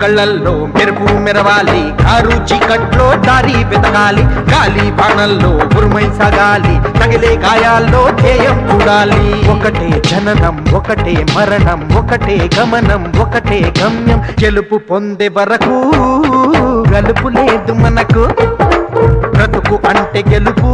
కళ్ళల్లో మెరుపు మెరవాలి, కారు చీకట్లో దారి వెతకాలి, గాలి బాణల్లో ఉరుమై సాగాలి, తగిలే గాయాల్లో ధ్యేయం చూడాలి. ఒకటే జననం ఒకటే మరణం ఒకటే గమనం ఒకటే గమ్యం, గెలుపు పొందే వరకు గలుపు లేదు మనకు. బ్రతుకు అంటే గెలుపు